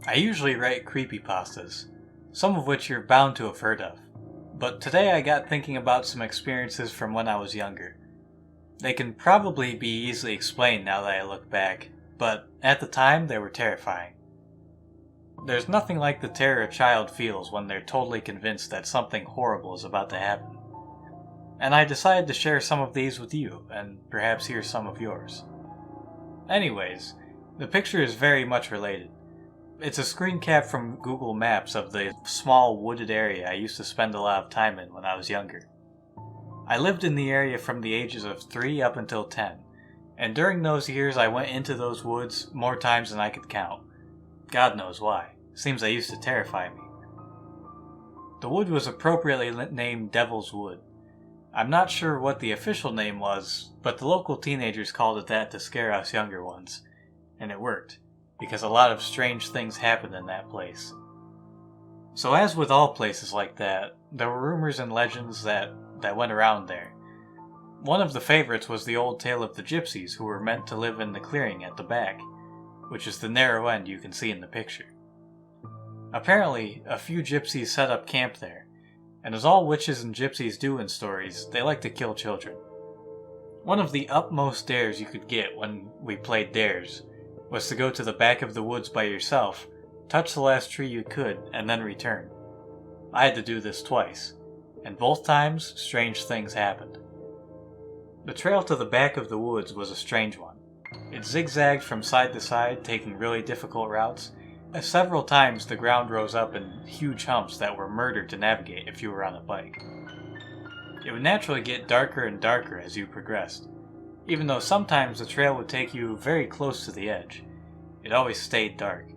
I usually write creepypastas, some of which you're bound to have heard of, but today I got thinking about some experiences from when I was younger. They can probably be easily explained now that I look back, but at the time they were terrifying. There's nothing like the terror a child feels when they're totally convinced that something horrible is about to happen. And I decided to share some of these with you, and perhaps hear some of yours. Anyways, the picture is very much related. It's a screen cap from Google Maps of the small wooded area I used to spend a lot of time in when I was younger. I lived in the area from the ages of 3 up until 10, and during those years I went into those woods more times than I could count. God knows why. Seems they used to terrify me. The wood was appropriately named Devil's Wood. I'm not sure what the official name was, but the local teenagers called it that to scare us younger ones. And it worked, because a lot of strange things happened in that place. So as with all places like that, there were rumors and legends that went around there. One of the favorites was the old tale of the gypsies who were meant to live in the clearing at the back, which is the narrow end you can see in the picture. Apparently, a few gypsies set up camp there, and as all witches and gypsies do in stories, they like to kill children. One of the utmost dares you could get when we played dares was to go to the back of the woods by yourself, touch the last tree you could, and then return. I had to do this twice, and both times strange things happened. The trail to the back of the woods was a strange one. It zigzagged from side to side, taking really difficult routes. Several times the ground rose up in huge humps that were murder to navigate if you were on a bike. It would naturally get darker and darker as you progressed, even though sometimes the trail would take you very close to the edge. It always stayed dark.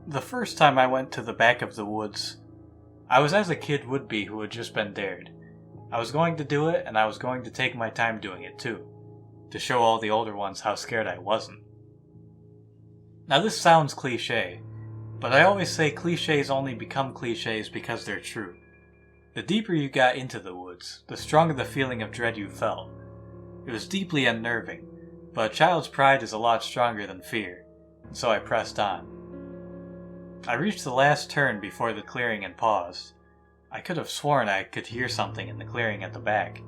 The first time I went to the back of the woods, I was as a kid would be who had just been dared. I was going to do it, and I was going to take my time doing it too, to show all the older ones how scared I wasn't. Now this sounds cliche, but I always say cliches only become cliches because they're true. The deeper you got into the woods, the stronger the feeling of dread you felt. It was deeply unnerving, but a child's pride is a lot stronger than fear, and so I pressed on. I reached the last turn before the clearing and paused. I could have sworn I could hear something in the clearing at the back,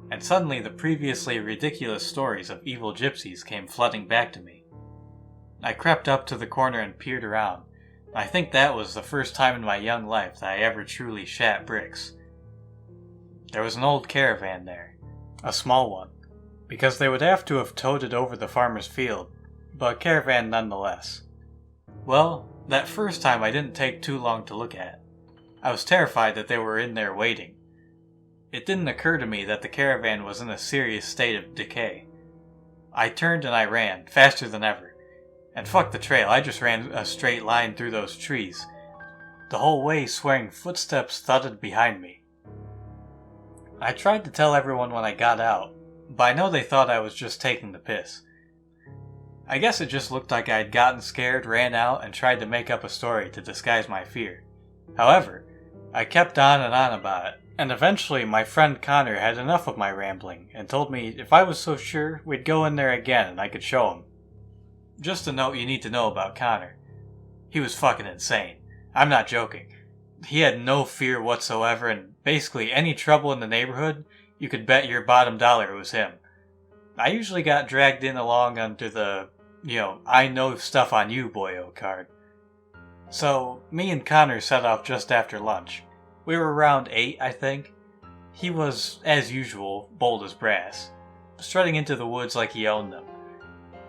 and suddenly the previously ridiculous stories of evil gypsies came flooding back to me. I crept up to the corner and peered around. I think that was the first time in my young life that I ever truly shat bricks. There was an old caravan there, a small one, because they would have to have towed it over the farmer's field, but a caravan nonetheless. Well, that first time I didn't take too long to look at. I was terrified that they were in there waiting. It didn't occur to me that the caravan was in a serious state of decay. I turned and I ran, faster than ever. And fuck the trail, I just ran a straight line through those trees. The whole way swearing footsteps thudded behind me. I tried to tell everyone when I got out, but I know they thought I was just taking the piss. I guess it just looked like I had gotten scared, ran out, and tried to make up a story to disguise my fear. However, I kept on and on about it, and eventually my friend Connor had enough of my rambling and told me if I was so sure, we'd go in there again and I could show him. Just a note you need to know about Connor. He was fucking insane. I'm not joking. He had no fear whatsoever, and basically any trouble in the neighborhood, you could bet your bottom dollar it was him. I usually got dragged in along under the, I know stuff on you boyo card. So, me and Connor set off just after lunch. We were around 8, I think. He was, as usual, bold as brass, strutting into the woods like he owned them.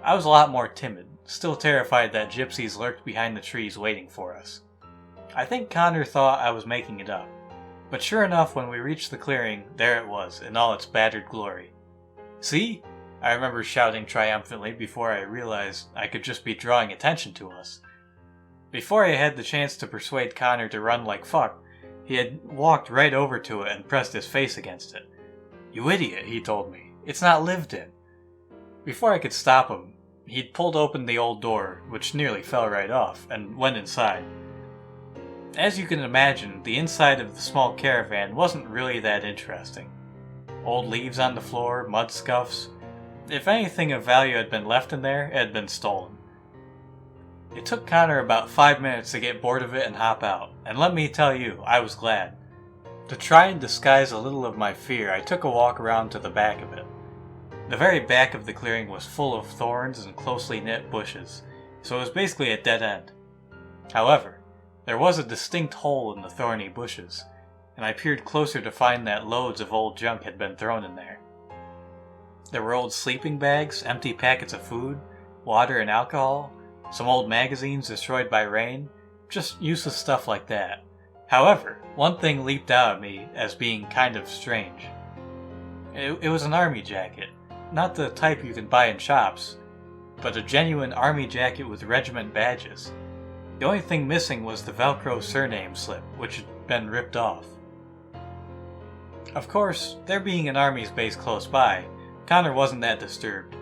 I was a lot more timid, still terrified that gypsies lurked behind the trees waiting for us. I think Connor thought I was making it up, but sure enough when we reached the clearing, there it was, in all its battered glory. See? I remember shouting triumphantly before I realized I could just be drawing attention to us. Before I had the chance to persuade Connor to run like fuck, he had walked right over to it and pressed his face against it. "You idiot," he told me. "It's not lived in." Before I could stop him, he'd pulled open the old door, which nearly fell right off, and went inside. As you can imagine, the inside of the small caravan wasn't really that interesting. Old leaves on the floor, mud scuffs. If anything of value had been left in there, it had been stolen. It took Connor about 5 minutes to get bored of it and hop out, and let me tell you, I was glad. To try and disguise a little of my fear, I took a walk around to the back of it. The very back of the clearing was full of thorns and closely knit bushes, so it was basically a dead end. However, there was a distinct hole in the thorny bushes, and I peered closer to find that loads of old junk had been thrown in there. There were old sleeping bags, empty packets of food, water and alcohol, some old magazines destroyed by rain, just useless stuff like that. However, one thing leaped out at me as being kind of strange. It was an army jacket, not the type you can buy in shops, but a genuine army jacket with regiment badges. The only thing missing was the Velcro surname slip, which had been ripped off. Of course, there being an army's base close by, Connor wasn't that disturbed.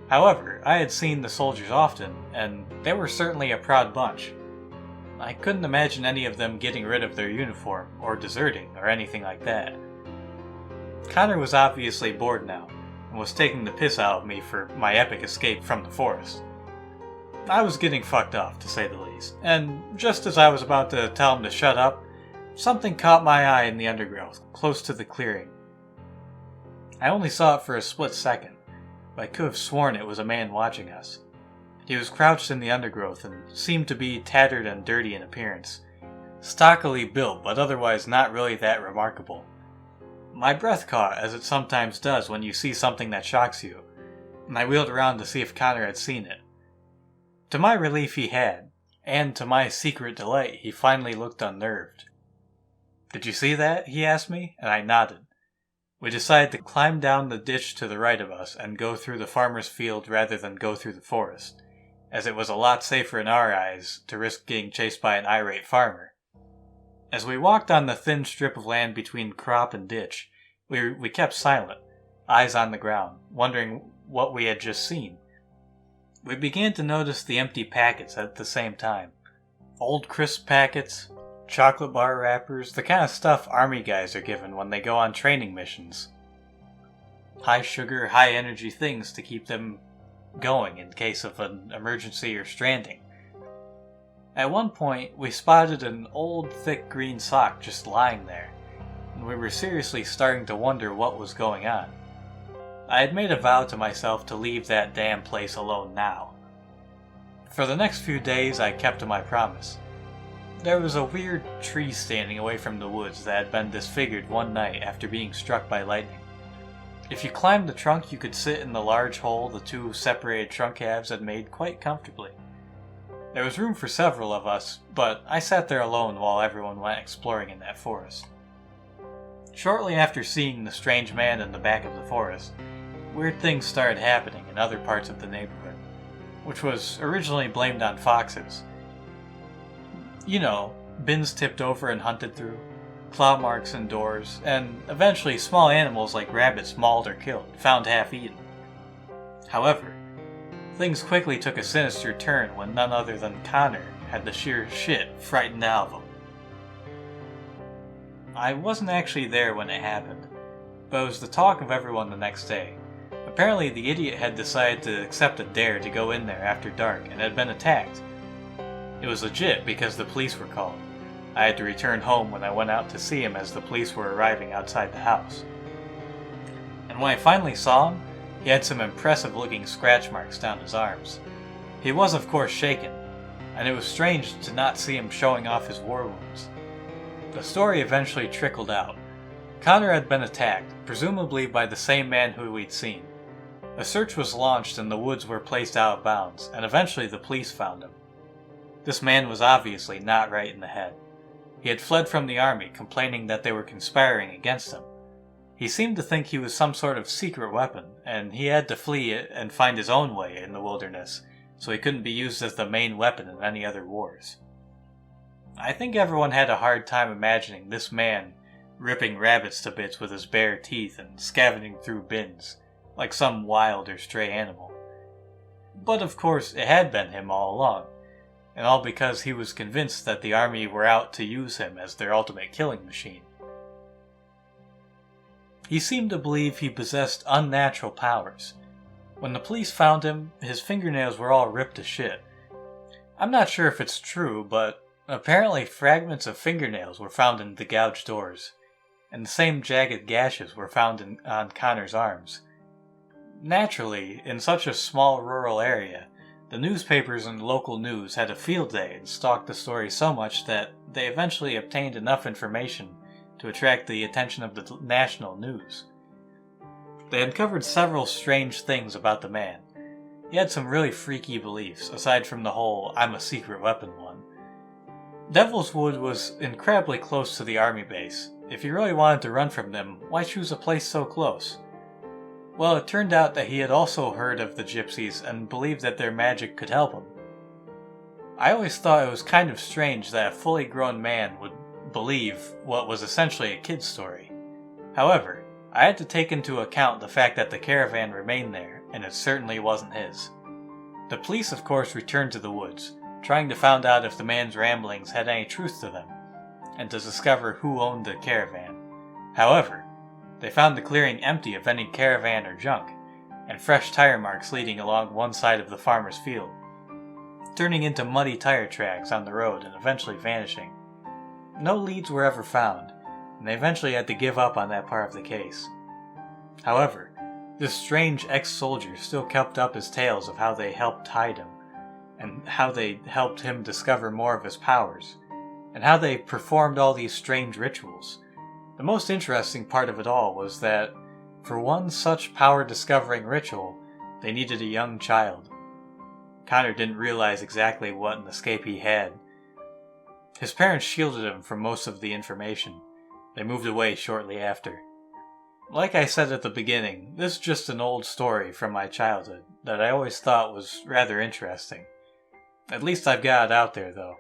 However, I had seen the soldiers often, and they were certainly a proud bunch. I couldn't imagine any of them getting rid of their uniform, or deserting, or anything like that. Connor was obviously bored now, and was taking the piss out of me for my epic escape from the forest. I was getting fucked off, to say the least, and just as I was about to tell him to shut up, something caught my eye in the undergrowth, close to the clearing. I only saw it for a split second, but I could have sworn it was a man watching us. He was crouched in the undergrowth and seemed to be tattered and dirty in appearance, stockily built but otherwise not really that remarkable. My breath caught, as it sometimes does when you see something that shocks you, and I wheeled around to see if Connor had seen it. To my relief he had, and to my secret delight he finally looked unnerved. "Did you see that?" he asked me, and I nodded. We decided to climb down the ditch to the right of us and go through the farmer's field rather than go through the forest, as it was a lot safer in our eyes to risk getting chased by an irate farmer. As we walked on the thin strip of land between crop and ditch, we kept silent, eyes on the ground, wondering what we had just seen. We began to notice the empty packets at the same time. Old crisp packets, chocolate bar wrappers, the kind of stuff army guys are given when they go on training missions. High sugar, high energy things to keep them going in case of an emergency or stranding. At one point, we spotted an old thick green sock just lying there, and we were seriously starting to wonder what was going on. I had made a vow to myself to leave that damn place alone now. For the next few days, I kept to my promise. There was a weird tree standing away from the woods that had been disfigured one night after being struck by lightning. If you climbed the trunk, you could sit in the large hole the two separated trunk halves had made quite comfortably. There was room for several of us, but I sat there alone while everyone went exploring in that forest. Shortly after seeing the strange man in the back of the forest, weird things started happening in other parts of the neighborhood, which was originally blamed on foxes. You know, bins tipped over and hunted through, claw marks in doors, and eventually small animals like rabbits mauled or killed, found half-eaten. However, things quickly took a sinister turn when none other than Connor had the sheer shit frightened out of him. I wasn't actually there when it happened, but it was the talk of everyone the next day. Apparently the idiot had decided to accept a dare to go in there after dark and had been attacked. It was legit because the police were called. I had to return home when I went out to see him as the police were arriving outside the house. And when I finally saw him, he had some impressive looking scratch marks down his arms. He was of course shaken, and it was strange to not see him showing off his war wounds. The story eventually trickled out. Connor had been attacked, presumably by the same man who we'd seen. A search was launched and the woods were placed out of bounds, and eventually the police found him. This man was obviously not right in the head. He had fled from the army, complaining that they were conspiring against him. He seemed to think he was some sort of secret weapon, and he had to flee and find his own way in the wilderness, so he couldn't be used as the main weapon in any other wars. I think everyone had a hard time imagining this man ripping rabbits to bits with his bare teeth and scavenging through bins, like some wild or stray animal. But of course, it had been him all along, and all because he was convinced that the army were out to use him as their ultimate killing machine. He seemed to believe he possessed unnatural powers. When the police found him, his fingernails were all ripped to shit. I'm not sure if it's true, but apparently fragments of fingernails were found in the gouged doors, and the same jagged gashes were found on Connor's arms. Naturally, in such a small rural area, the newspapers and local news had a field day and stalked the story so much that they eventually obtained enough information to attract the attention of the national news. They uncovered several strange things about the man. He had some really freaky beliefs, aside from the whole "I'm a secret weapon" one. Devil's Wood was incredibly close to the army base. If you really wanted to run from them, why choose a place so close? Well, it turned out that he had also heard of the gypsies and believed that their magic could help him. I always thought it was kind of strange that a fully grown man would believe what was essentially a kid's story. However, I had to take into account the fact that the caravan remained there, and it certainly wasn't his. The police, of course, returned to the woods, trying to find out if the man's ramblings had any truth to them, and to discover who owned the caravan. However, they found the clearing empty of any caravan or junk, and fresh tire marks leading along one side of the farmer's field, turning into muddy tire tracks on the road and eventually vanishing. No leads were ever found, and they eventually had to give up on that part of the case. However, this strange ex-soldier still kept up his tales of how they helped hide him, and how they helped him discover more of his powers, and how they performed all these strange rituals. The most interesting part of it all was that, for one such power-discovering ritual, they needed a young child. Connor didn't realize exactly what an escape he had. His parents shielded him from most of the information. They moved away shortly after. Like I said at the beginning, this is just an old story from my childhood that I always thought was rather interesting. At least I've got it out there, though.